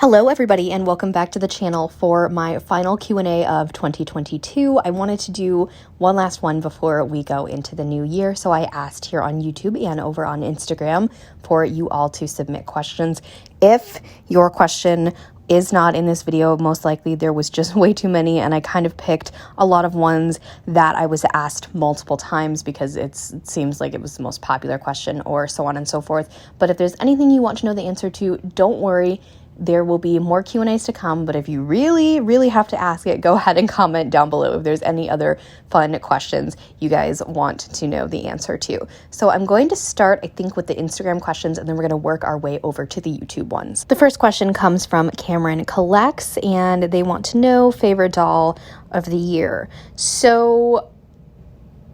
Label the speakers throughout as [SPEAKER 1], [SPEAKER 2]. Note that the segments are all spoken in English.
[SPEAKER 1] Hello everybody and welcome back to the channel for my final Q&A of 2022. I wanted to do one last one before we go into the new year, so I asked here on YouTube and over on Instagram for you all to submit questions. If your question is not in this video, most likely there was just way too many, and I kind of picked a lot of ones that I was asked multiple times because it seems like it was the most popular question or so on and so forth. But if there's anything you want to know the answer to, don't worry. There will be more Q&As to come, but if you really, really have to ask it, go ahead and comment down below if there's any other fun questions you guys want to know the answer to. So I'm going to start, I think, with the Instagram questions, and then we're going to work our way over to the YouTube ones. The first question comes from Cameron Collects, and they want to know favorite doll of the year. So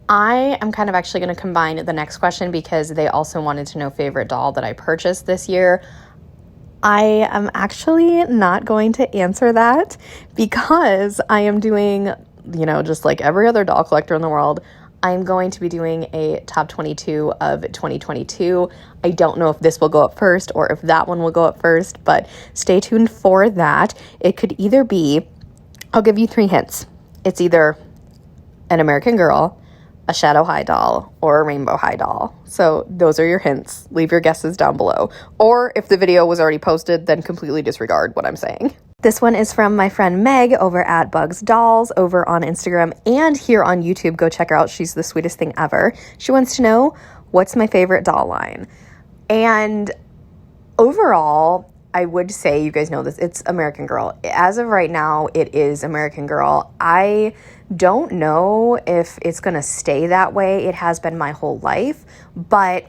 [SPEAKER 1] I am kind of actually going to combine the next question because they also wanted to know favorite doll that I purchased this year. I am actually not going to answer that because I am doing, just like every other doll collector in the world, I'm going to be doing a top 22 of 2022. I don't know if this will go up first or if that one will go up first, but stay tuned for that. It could either be, I'll give you 3 hints. It's either an American Girl, a Shadow High doll, or a Rainbow High doll. So those are your hints. Leave your guesses down below. Or if the video was already posted, then completely disregard what I'm saying. This one is from my friend Meg over at Bugs Dolls over on Instagram and here on YouTube. Go check her out. She's the sweetest thing ever. She wants to know, what's my favorite doll line? And overall, I would say, you guys know this, it's American Girl. As of right now, it is American Girl. I don't know if it's going to stay that way. It has been my whole life, but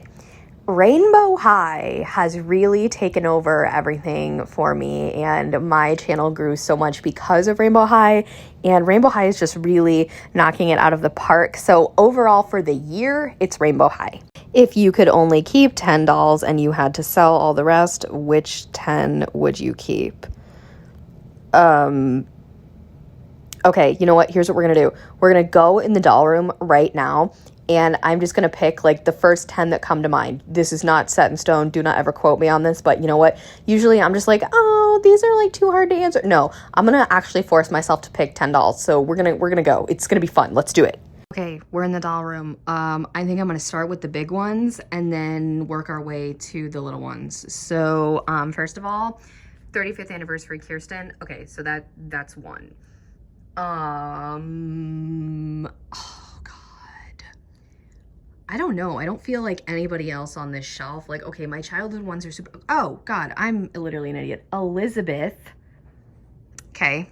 [SPEAKER 1] Rainbow High has really taken over everything for me, and my channel grew so much because of Rainbow High, and Rainbow High is just really knocking it out of the park. So overall for the year, it's Rainbow High. If you could only keep 10 dolls and you had to sell all the rest, which 10 would you keep? Okay, you know what? Here's what we're going to do. We're going to go in the doll room right now, and I'm just going to pick like the first 10 that come to mind. This is not set in stone. Do not ever quote me on this, but you know what? Usually I'm just like, oh, these are like too hard to answer. No, I'm going to actually force myself to pick 10 dolls. So we're going to go. It's going to be fun. Let's do it. Okay, we're in the doll room. I think I'm going to start with the big ones and then work our way to the little ones. So, first of all, 35th anniversary Kirsten. Okay, so that's one. Oh God. I don't know. I don't feel like anybody else on this shelf. Like, okay, my childhood ones are super, oh God, I'm literally an idiot. Elizabeth. Okay,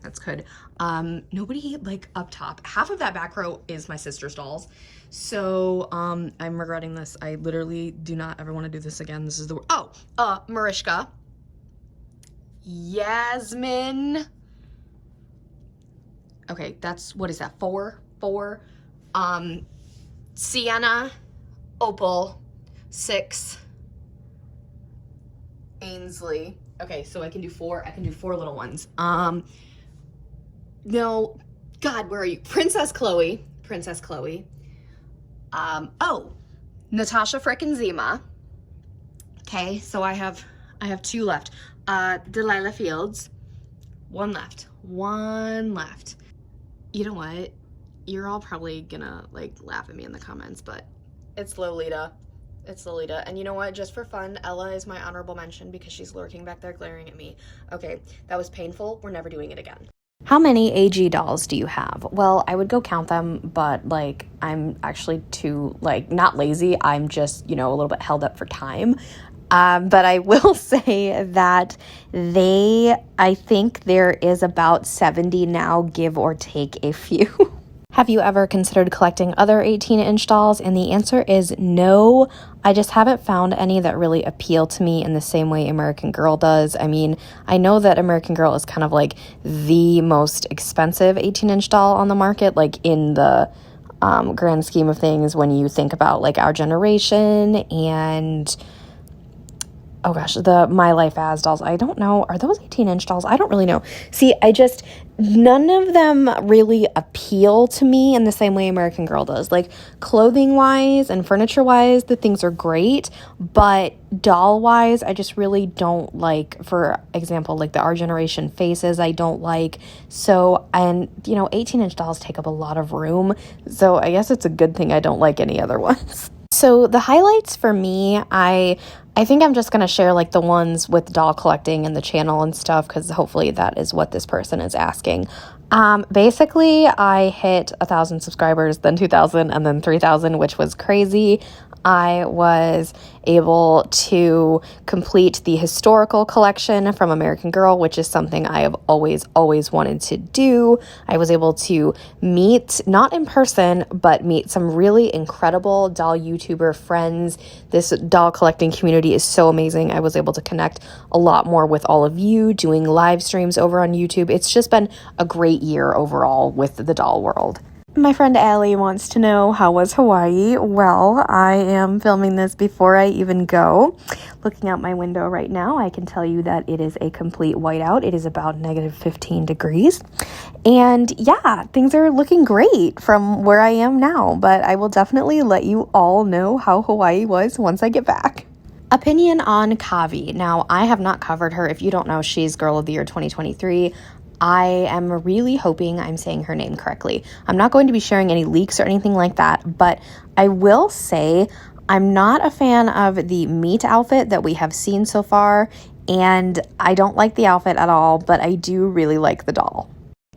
[SPEAKER 1] that's good. Nobody like up top. Half of that back row is my sister's dolls. So, I'm regretting this. I literally do not ever want to do this again. This is the, Mariska. Yasmin. Okay, that's, what is that, 4? Sienna, Opal, 6, Ainsley. Okay, so I can do 4 little ones. No, God, where are you? Princess Chloe. Natasha frickin' Zima. Okay, so I have 2 left. Delilah Fields. 1 left. You know what? You're all probably gonna like laugh at me in the comments, but it's Lolita. And you know what? Just for fun, Ella is my honorable mention because she's lurking back there glaring at me. Okay, that was painful. We're never doing it again. How many AG dolls do you have? Well, I would go count them, but like I'm actually too not lazy. I'm just, a little bit held up for time. But I will say that I think there is about 70 now, give or take a few. Have you ever considered collecting other 18-inch dolls? And the answer is no. I just haven't found any that really appeal to me in the same way American Girl does. I mean, I know that American Girl is kind of like the most expensive 18-inch doll on the market, like in the grand scheme of things when you think about like our generation, and oh gosh, the My Life As dolls. I don't know. Are those 18-inch dolls? I don't really know. See, none of them really appeal to me in the same way American Girl does. Like, clothing-wise and furniture-wise, the things are great, but doll-wise, I just really don't like, for example, like the Our Generation faces, I don't like. So, and, 18-inch dolls take up a lot of room, so I guess it's a good thing I don't like any other ones. So the highlights for me, I think I'm just going to share like the ones with doll collecting and the channel and stuff, because hopefully that is what this person is asking. Basically, I hit 1,000 subscribers, then 2,000, and then 3,000, which was crazy. I was able to complete the historical collection from American Girl, which is something I have always wanted to do. I was able to meet, not in person, but meet some really incredible doll YouTuber friends. This doll collecting community is so amazing. I was able to connect a lot more with all of you, doing live streams over on YouTube. It's just been a great year overall with the doll world. My friend Allie wants to know, how was Hawaii? Well, I am filming this before I even go. Looking out my window right now, I can tell you that it is a complete whiteout. It is about negative 15 degrees. And yeah, things are looking great from where I am now, but I will definitely let you all know how Hawaii was once I get back. Opinion on Kavi. Now, I have not covered her. If you don't know, she's Girl of the Year 2023. I am really hoping I'm saying her name correctly. I'm not going to be sharing any leaks or anything like that, but I will say I'm not a fan of the meat outfit that we have seen so far, and I don't like the outfit at all, but I do really like the doll.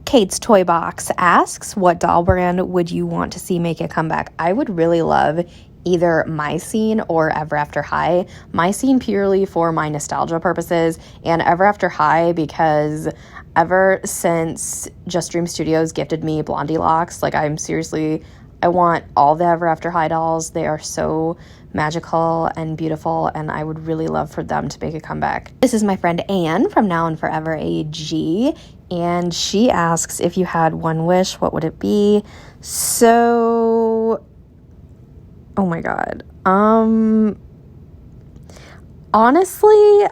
[SPEAKER 1] Kate's Toy Box asks, what doll brand would you want to see make a comeback? I would really love either My Scene or Ever After High. My Scene purely for my nostalgia purposes, and Ever After High because ever since Just Dream Studios gifted me Blondie locks, like I want all the Ever After High dolls. They are so magical and beautiful, and I would really love for them to make a comeback. This is my friend Anne from Now and Forever AG, and she asks, if you had one wish, what would it be? So, oh my god. Honestly,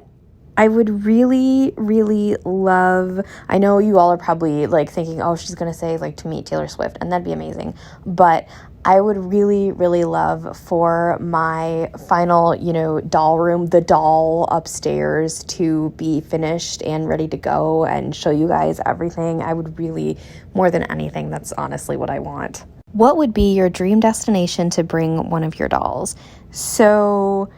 [SPEAKER 1] I would really, really love, I know you all are probably like thinking, oh, she's going to say like to meet Taylor Swift, and that'd be amazing. But I would really, really love for my final, doll room, the doll upstairs, to be finished and ready to go and show you guys everything. I would really, more than anything, that's honestly what I want. What would be your dream destination to bring one of your dolls? So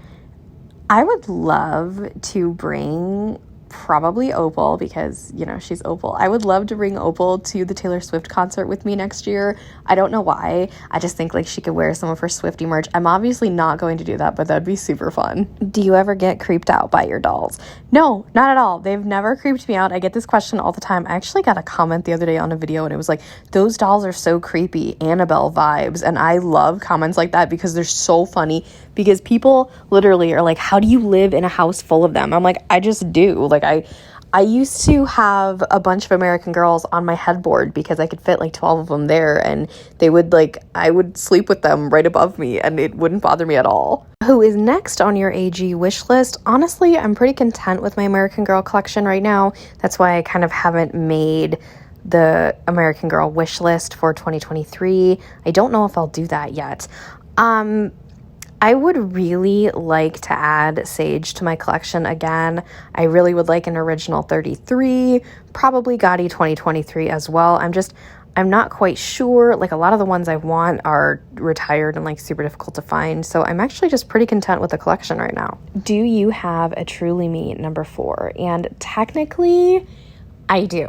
[SPEAKER 1] I would love to bring probably Opal, because, she's Opal. I would love to bring Opal to the Taylor Swift concert with me next year. I don't know why. I just think like she could wear some of her Swiftie merch. I'm obviously not going to do that, but that'd be super fun. Do you ever get creeped out by your dolls? No, not at all. They've never creeped me out. I get this question all the time. I actually got a comment the other day on a video, and it was like, those dolls are so creepy, Annabelle vibes. And I love comments like that because they're so funny, because people literally are like, how do you live in a house full of them? I'm like, I just do. Like, I used to have a bunch of American Girls on my headboard because I could fit like 12 of them there, and I would sleep with them right above me, and it wouldn't bother me at all. Who is next on your AG wish list? Honestly, I'm pretty content with my American Girl collection right now. That's why I kind of haven't made the American Girl wish list for 2023. I don't know if I'll do that yet. I would really like to add Sage to my collection again. I really would like an original 33, probably Gotti 2023 as well. I'm not quite sure. Like, a lot of the ones I want are retired and like super difficult to find. So I'm actually just pretty content with the collection right now. Do you have a Truly Me number 4? And technically, I do.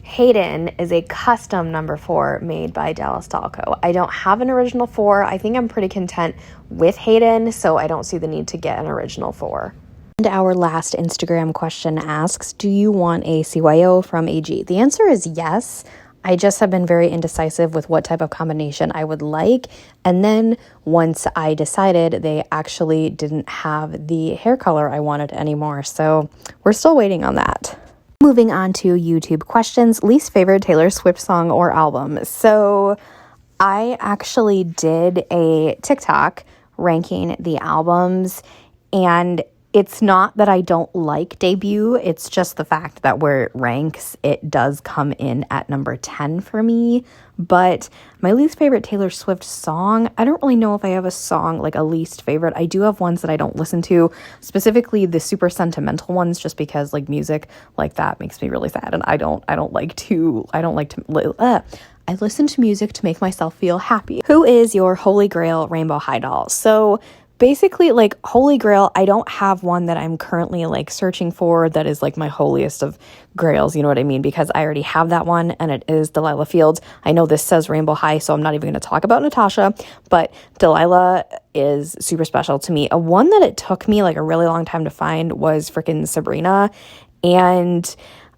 [SPEAKER 1] Hayden is a custom number 4 made by Dallas Dollco. I don't have an original 4. I think I'm pretty content with Hayden, so I don't see the need to get an original 4. And our last Instagram question asks, do you want a CYO from AG? The answer is yes. I just have been very indecisive with what type of combination I would like. And then once I decided, they actually didn't have the hair color I wanted anymore. So we're still waiting on that. Moving on to YouTube questions, least favorite Taylor Swift song or album. So I actually did a TikTok ranking the albums, and It's not that I don't like Debut, it's just the fact that where it ranks, it does come in at number 10 for me. But my least favorite Taylor Swift song, I don't really know if I have a song, like a least favorite. I do have ones that I don't listen to, specifically the super sentimental ones, just because like music like that makes me really sad, and I listen to music to make myself feel happy. Who is your Holy Grail Rainbow High doll? So basically, like, Holy Grail, I don't have one that I'm currently like searching for that is like my holiest of grails, you know what I mean? Because I already have that one, and it is Delilah Fields. I know this says Rainbow High, so I'm not even going to talk about Natasha, but Delilah is super special to me. A one that it took me like a really long time to find was freaking Sabrina, and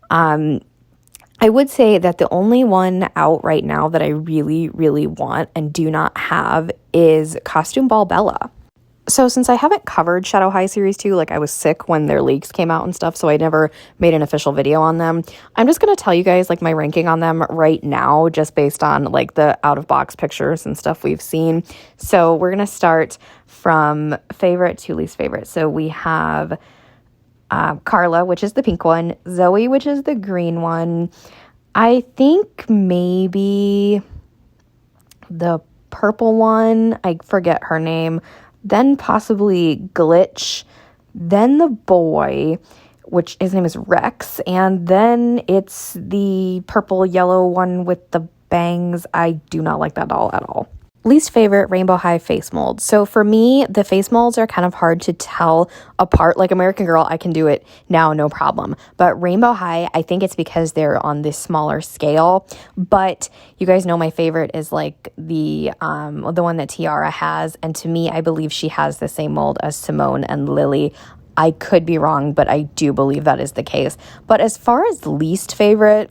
[SPEAKER 1] I would say that the only one out right now that I really, really want and do not have is Costume Ball Bella. So since I haven't covered Shadow High Series 2, like I was sick when their leaks came out and stuff, so I never made an official video on them. I'm just going to tell you guys like my ranking on them right now, just based on like the out-of-box pictures and stuff we've seen. So we're going to start from favorite to least favorite. So we have Carla, which is the pink one, Zoe, which is the green one. I think maybe the purple one, I forget her name, then possibly Glitch, then the boy, which his name is Rex, and then it's the purple yellow one with the bangs. I do not like that doll at all. Least favorite Rainbow High face mold. So for me, the face molds are kind of hard to tell apart. Like American Girl, I can do it now, no problem. But Rainbow High, I think it's because they're on this smaller scale. But you guys know my favorite is like the one that Tiara has. And to me, I believe she has the same mold as Simone and Lily. I could be wrong, but I do believe that is the case. But as far as least favorite,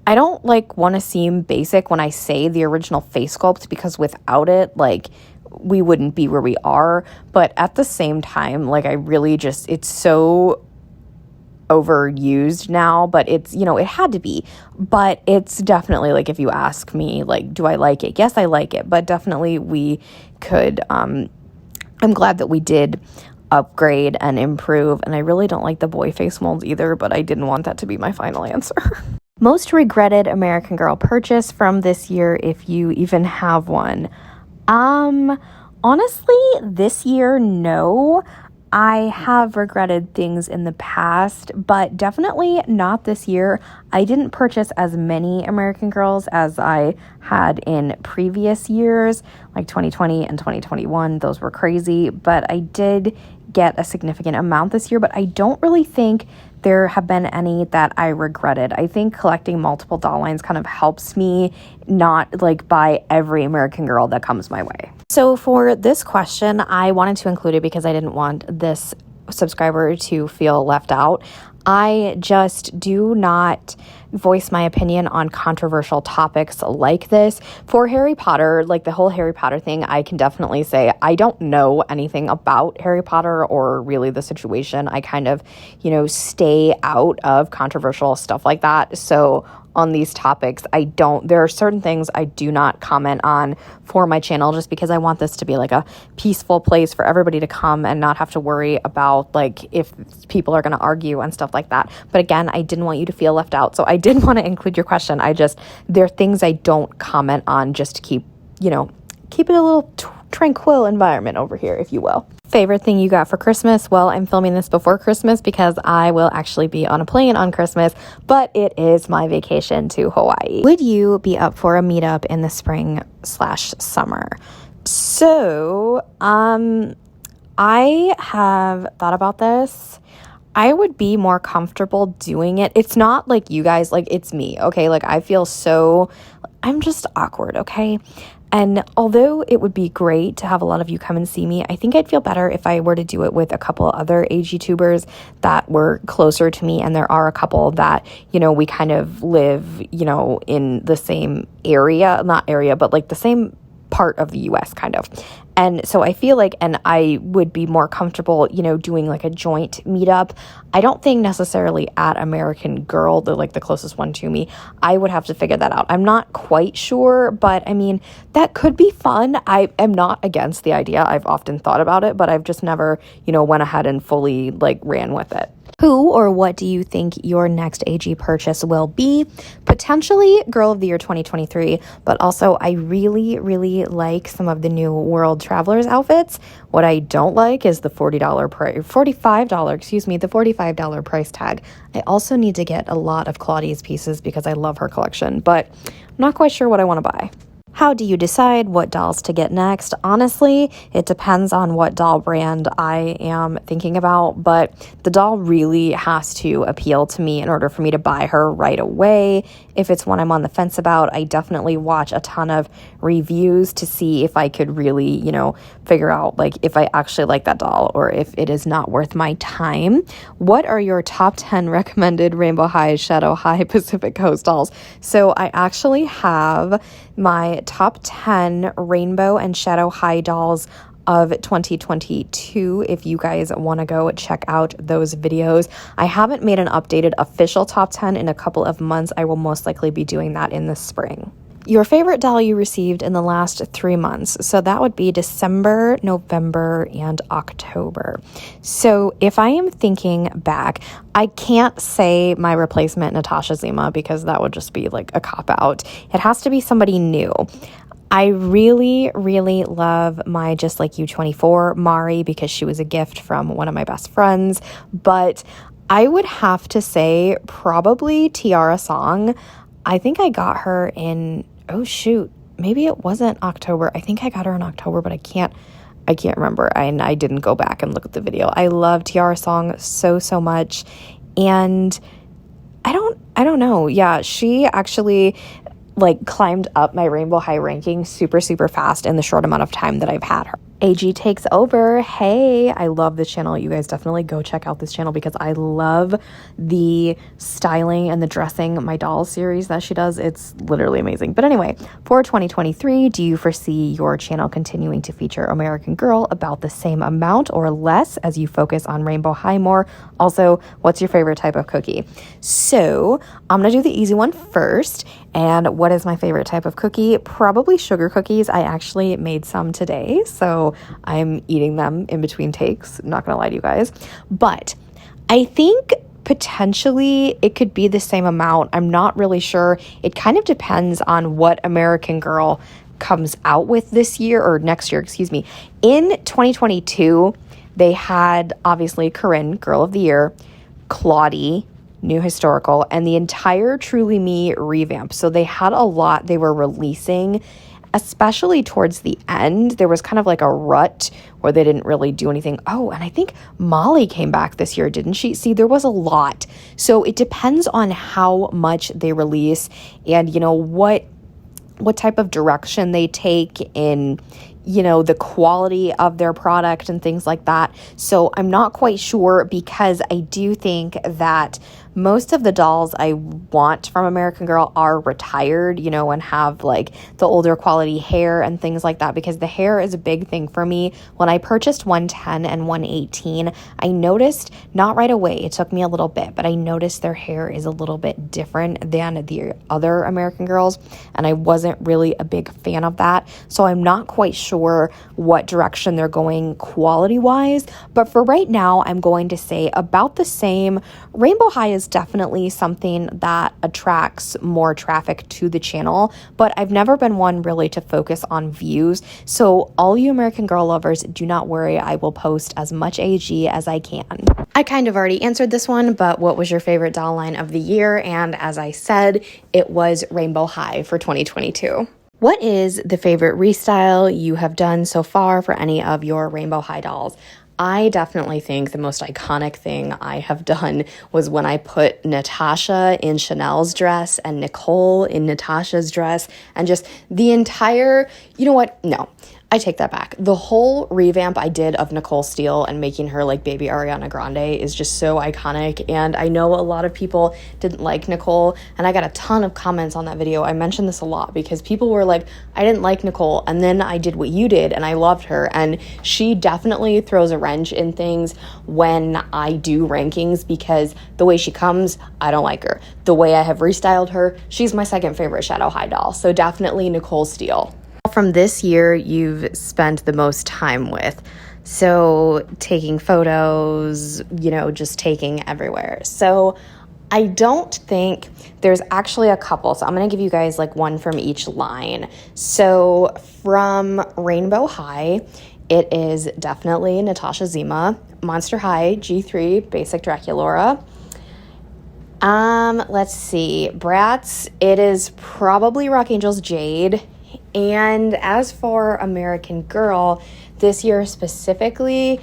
[SPEAKER 1] I don't like want to seem basic when I say the original face sculpt, because without it, like, we wouldn't be where we are. But at the same time, like, I really just, it's so overused now, but it's, you know, it had to be. But it's definitely, like, if you ask me, like, do I like it? Yes, I like it, but definitely we could, I'm glad that we did upgrade and improve, and I really don't like the boy face molds either, but I didn't want that to be my final answer. Most regretted American Girl purchase from this year, if you even have one. Honestly, this year, no. I have regretted things in the past, but definitely not this year. I didn't purchase as many American Girls as I had in previous years, like 2020 and 2021. Those were crazy, but I did get a significant amount this year, but I don't really think there have been any that I regretted. I think collecting multiple doll lines kind of helps me not like buy every American Girl that comes my way. So for this question, I wanted to include it because I didn't want this subscriber to feel left out. I just do not voice my opinion on controversial topics like this. For Harry Potter, like the whole Harry Potter thing, I can definitely say I don't know anything about Harry Potter or really the situation. I kind of, you know, stay out of controversial stuff like that. So on these topics, there are certain things I do not comment on for my channel, just because I want this to be like a peaceful place for everybody to come and not have to worry about like if people are going to argue and stuff like that. But again, I didn't want you to feel left out, so I did want to include your question. There are things I don't comment on just to keep it a little tranquil environment over here, if you will. Favorite thing you got for Christmas? Well, I'm filming this before Christmas because I will actually be on a plane on Christmas, but it is my vacation to Hawaii. Would you be up for a meetup in the spring/summer? So, I have thought about this. I would be more comfortable doing it. It's not like you guys, like it's me, okay? Like I'm just awkward, okay? And although it would be great to have a lot of you come and see me, I think I'd feel better if I were to do it with a couple other age YouTubers that were closer to me. And there are a couple that, you know, we kind of live, you know, in the same area, not area, but like the same part of the US kind of. And so I feel like, and I would be more comfortable, doing like a joint meetup. I don't think necessarily at American Girl, the closest one to me. I would have to figure that out. I'm not quite sure, but I mean, that could be fun. I am not against the idea. I've often thought about it, but I've just never, went ahead and fully ran with it. Who or what do you think your next AG purchase will be? Potentially Girl of the Year 2023, but also I really, really like some of the new World Travelers outfits. What I don't like is the $45 price tag. I also need to get a lot of Claudia's pieces because I love her collection, but I'm not quite sure what I want to buy. How do you decide what dolls to get next? Honestly, it depends on what doll brand I am thinking about, but the doll really has to appeal to me in order for me to buy her right away. If it's one I'm on the fence about, I definitely watch a ton of reviews to see if I could really, figure out if I actually like that doll or if it is not worth my time. What are your top 10 recommended Rainbow High, Shadow High, Pacific Coast dolls? So I actually have my top 10 Rainbow and Shadow High dolls of 2022 if you guys want to go check out those videos. I haven't made an updated official top 10 in a couple of months. I will most likely be doing that in the spring. Your favorite doll you received in the last 3 months. So that would be December, November, and October. So if I am thinking back, I can't say my replacement Natasha Zima because that would just be a cop-out. It has to be somebody new. I really, really love my Just Like You 24 Mari because she was a gift from one of my best friends. But I would have to say probably Tiara Song. I think I got her in, maybe it wasn't October. I think I got her in October, but I can't remember. I didn't go back and look at the video. I love Tiara Song so, so much. And I don't know. Yeah, she actually climbed up my Rainbow High ranking super, super fast in the short amount of time that I've had her. AG Takes Over. Hey, I love this channel. You guys definitely go check out this channel because I love the styling and the dressing my dolls series that she does. It's literally amazing. But anyway, for 2023, do you foresee your channel continuing to feature American Girl about the same amount or less as you focus on Rainbow High more? Also, what's your favorite type of cookie? So I'm going to do the easy one first. And what is my favorite type of cookie? Probably sugar cookies. I actually made some today, so I'm eating them in between takes. Not gonna lie to you guys. But I think potentially it could be the same amount. I'm not really sure. It kind of depends on what American Girl comes out with this year or next year, excuse me. In 2022, they had obviously Corinne, Girl of the Year, Claudie, New Historical, and the entire Truly Me revamp. So they had a lot they were releasing, especially towards the end. There was kind of a rut where they didn't really do anything. Oh, and I think Molly came back this year, didn't she? See, there was a lot. So it depends on how much they release and, what type of direction they take in, the quality of their product and things like that. So I'm not quite sure because I do think that most of the dolls I want from American Girl are retired, and have the older quality hair and things like that because the hair is a big thing for me. When I purchased 110 and 118, I noticed, not right away, it took me a little bit, but I noticed their hair is a little bit different than the other American Girls, and I wasn't really a big fan of that. So I'm not quite sure what direction they're going quality-wise, but for right now, I'm going to say about the same. Rainbow High is definitely something that attracts more traffic to the channel, but I've never been one really to focus on views. So all you American Girl lovers, do not worry. I will post as much AG as I can. I kind of already answered this one, but what was your favorite doll line of the year? And as I said, it was Rainbow High for 2022. What is the favorite restyle you have done so far for any of your Rainbow High dolls? I definitely think the most iconic thing I have done was when I put Natasha in Chanel's dress and Nicole in Natasha's dress and just the entire, No, I take that back. The whole revamp I did of Nicole Steele and making her like baby Ariana Grande is just so iconic. And I know a lot of people didn't like Nicole, and I got a ton of comments on that video. I mentioned this a lot because people were like, I didn't like Nicole, and then I did what you did and I loved her. And she definitely throws a wrench in things when I do rankings, because the way she comes, I don't like her. The way I have restyled her, she's my second favorite Shadow High doll. So definitely Nicole Steele. From this year you've spent the most time with, so taking photos, you know, just taking everywhere. So I don't think there's actually a couple, so I'm going to give you guys like one from each line. So from Rainbow High, it is definitely Natasha Zima. Monster High, G3 Basic Draculaura. Let's see, Bratz, it is probably Rock Angel's Jade. And as for American Girl, this year specifically,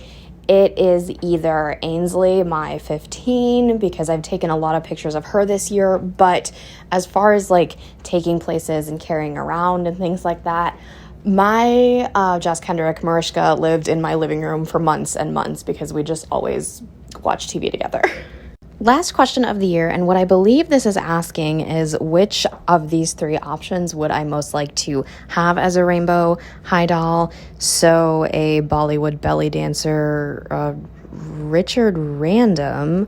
[SPEAKER 1] it is either Ainsley, my 15, because I've taken a lot of pictures of her this year. But as far as like taking places and carrying around and things like that, my Jess Kendrick Mariska lived in my living room for months and months because we just always watch TV together. Last question of the year, and what I believe this is asking is which of these three options would I most like to have as a Rainbow High doll? So a Bollywood belly dancer, Richard Random,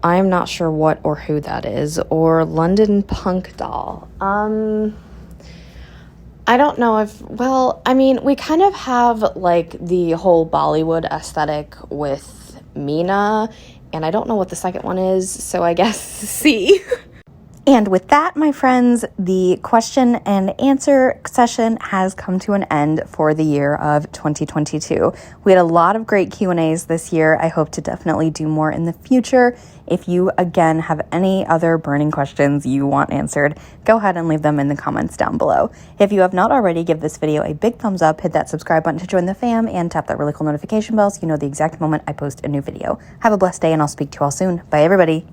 [SPEAKER 1] I'm not sure what or who that is, or London Punk doll. I don't know if, well, I mean, we kind of have like the whole Bollywood aesthetic with Mina, and I don't know what the second one is, so I guess C. And with that, my friends, the question and answer session has come to an end for the year of 2022. We had a lot of great Q&As this year. I hope to definitely do more in the future. If you, again, have any other burning questions you want answered, go ahead and leave them in the comments down below. If you have not already, give this video a big thumbs up, hit that subscribe button to join the fam, and tap that really cool notification bell so you know the exact moment I post a new video. Have a blessed day, and I'll speak to you all soon. Bye, everybody.